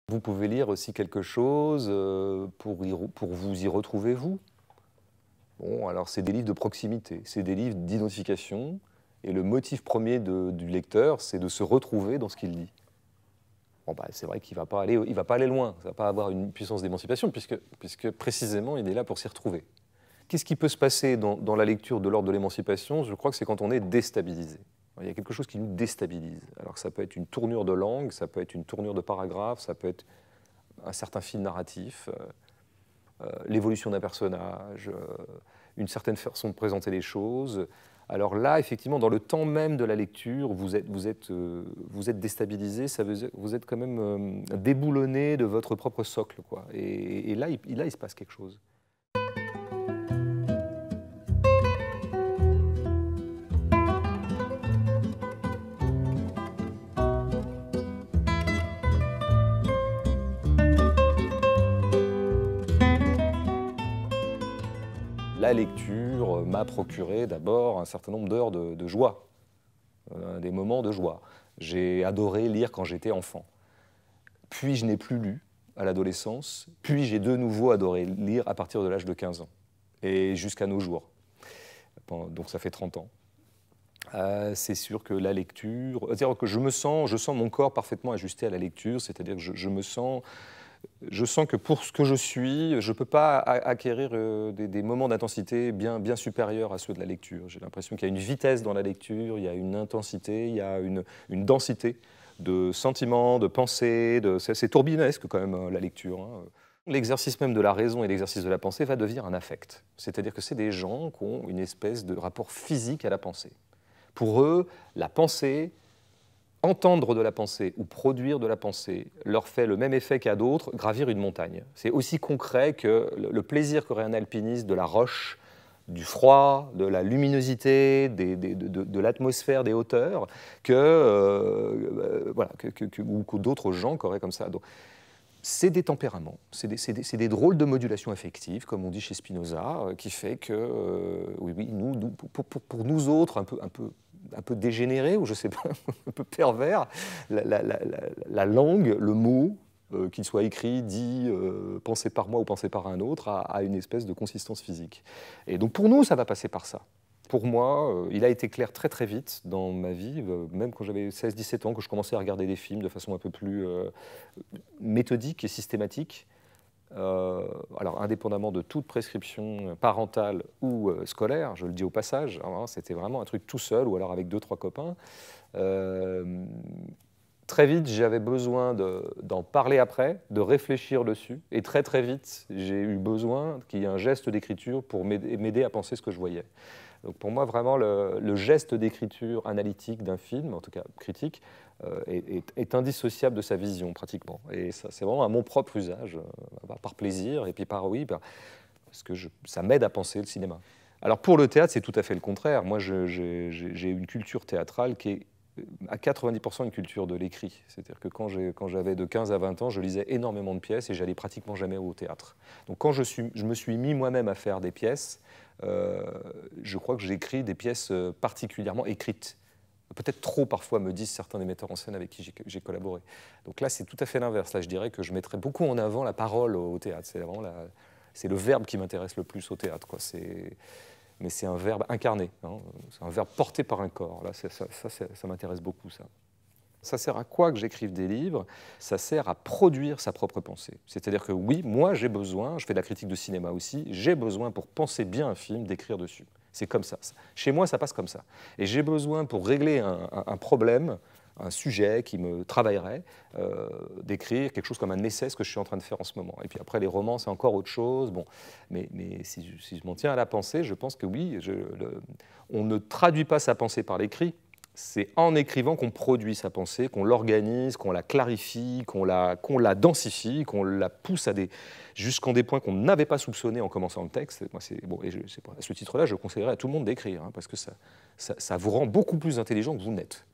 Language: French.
Vous pouvez lire aussi quelque chose pour vous y retrouver, vous. Bon, alors c'est des livres de proximité, c'est des livres d'identification, et le motif premier du lecteur, c'est de se retrouver dans ce qu'il lit. Bon, bah, c'est vrai qu'il ne va pas aller loin, ça ne va pas avoir une puissance d'émancipation, puisque précisément il est là pour s'y retrouver. Qu'est-ce qui peut se passer dans la lecture de l'ordre de l'émancipation? Je crois que c'est quand on est déstabilisé. Il y a quelque chose qui nous déstabilise. Alors ça peut être une tournure de langue, ça peut être une tournure de paragraphe, ça peut être un certain fil narratif, l'évolution d'un personnage, une certaine façon de présenter les choses. Alors là, effectivement, dans le temps même de la lecture, vous êtes déstabilisé, vous êtes quand même déboulonné de votre propre socle, quoi. Et là, il se passe quelque chose. La lecture m'a procuré d'abord un certain nombre d'heures de joie, des moments de joie. J'ai adoré lire quand j'étais enfant. Puis je n'ai plus lu à l'adolescence, puis j'ai de nouveau adoré lire à partir de l'âge de 15 ans, et jusqu'à nos jours. Donc ça fait 30 ans. C'est sûr que la lecture, c'est-à-dire que je sens mon corps parfaitement ajusté à la lecture, c'est-à-dire que je sens que pour ce que je suis, je ne peux pas acquérir des moments d'intensité bien supérieurs à ceux de la lecture. J'ai l'impression qu'il y a une vitesse dans la lecture, il y a une intensité, il y a une densité de sentiments, de pensées. C'est tourbillesque quand même, la lecture, hein. L'exercice même de la raison et l'exercice de la pensée va devenir un affect. C'est-à-dire que c'est des gens qui ont une espèce de rapport physique à la pensée. Pour eux, la pensée, entendre de la pensée ou produire de la pensée leur fait le même effet qu'à d'autres gravir une montagne. C'est aussi concret que le plaisir qu'aurait un alpiniste de la roche, du froid, de la luminosité, de l'atmosphère des hauteurs, ou que d'autres gens qu'auraient comme ça. Donc, c'est des tempéraments, c'est des drôles de modulation affective, comme on dit chez Spinoza, qui fait que, pour nous autres, un peu dégénérés, ou je ne sais pas, un peu pervers, la langue, le mot, qu'il soit écrit, dit, pensé par moi ou pensé par un autre, a une espèce de consistance physique. Et donc pour nous, ça va passer par ça. Pour moi, il a été clair très très vite dans ma vie, même quand j'avais 16-17 ans, que je commençais à regarder des films de façon un peu plus méthodique et systématique. Alors, indépendamment de toute prescription parentale ou scolaire, je le dis au passage, hein, c'était vraiment un truc tout seul ou alors avec 2-3 copains. Très vite, j'avais besoin d'en parler après, de réfléchir dessus. Et très très vite, j'ai eu besoin qu'il y ait un geste d'écriture pour m'aider à penser ce que je voyais. Donc pour moi, vraiment, le geste d'écriture analytique d'un film, en tout cas critique, est indissociable de sa vision, pratiquement. Et ça, c'est vraiment à mon propre usage, par plaisir, et puis parce que ça m'aide à penser le cinéma. Alors pour le théâtre, c'est tout à fait le contraire. Moi, j'ai une culture théâtrale qui est à 90% une culture de l'écrit. C'est-à-dire que quand j'avais de 15 à 20 ans, je lisais énormément de pièces et j'allais pratiquement jamais au théâtre. Donc quand je me suis mis moi-même à faire des pièces, je crois que j'écris des pièces particulièrement écrites. Peut-être trop parfois, me disent certains des metteurs en scène avec qui j'ai collaboré. Donc là, c'est tout à fait l'inverse. Là, je dirais que je mettrais beaucoup en avant la parole au théâtre. C'est le verbe qui m'intéresse le plus au théâtre, quoi. Mais c'est un verbe incarné, hein. C'est un verbe porté par un corps. Là, ça m'intéresse beaucoup, ça. Ça sert à quoi que j'écrive des livres? Ça sert à produire sa propre pensée. C'est-à-dire que oui, moi j'ai besoin, je fais de la critique de cinéma aussi, j'ai besoin pour penser bien un film d'écrire dessus. C'est comme ça. Chez moi, ça passe comme ça. Et j'ai besoin pour régler un problème, un sujet qui me travaillerait, d'écrire quelque chose comme un essai, ce que je suis en train de faire en ce moment. Et puis après, les romans, c'est encore autre chose. Bon, mais si je m'en tiens à la pensée, je pense que oui, on ne traduit pas sa pensée par l'écrit. C'est en écrivant qu'on produit sa pensée, qu'on l'organise, qu'on la clarifie, qu'on la densifie, qu'on la pousse jusqu'en des points qu'on n'avait pas soupçonnés en commençant le texte. Moi, à ce titre-là, je conseillerais à tout le monde d'écrire, hein, parce que ça vous rend beaucoup plus intelligent que vous n'êtes.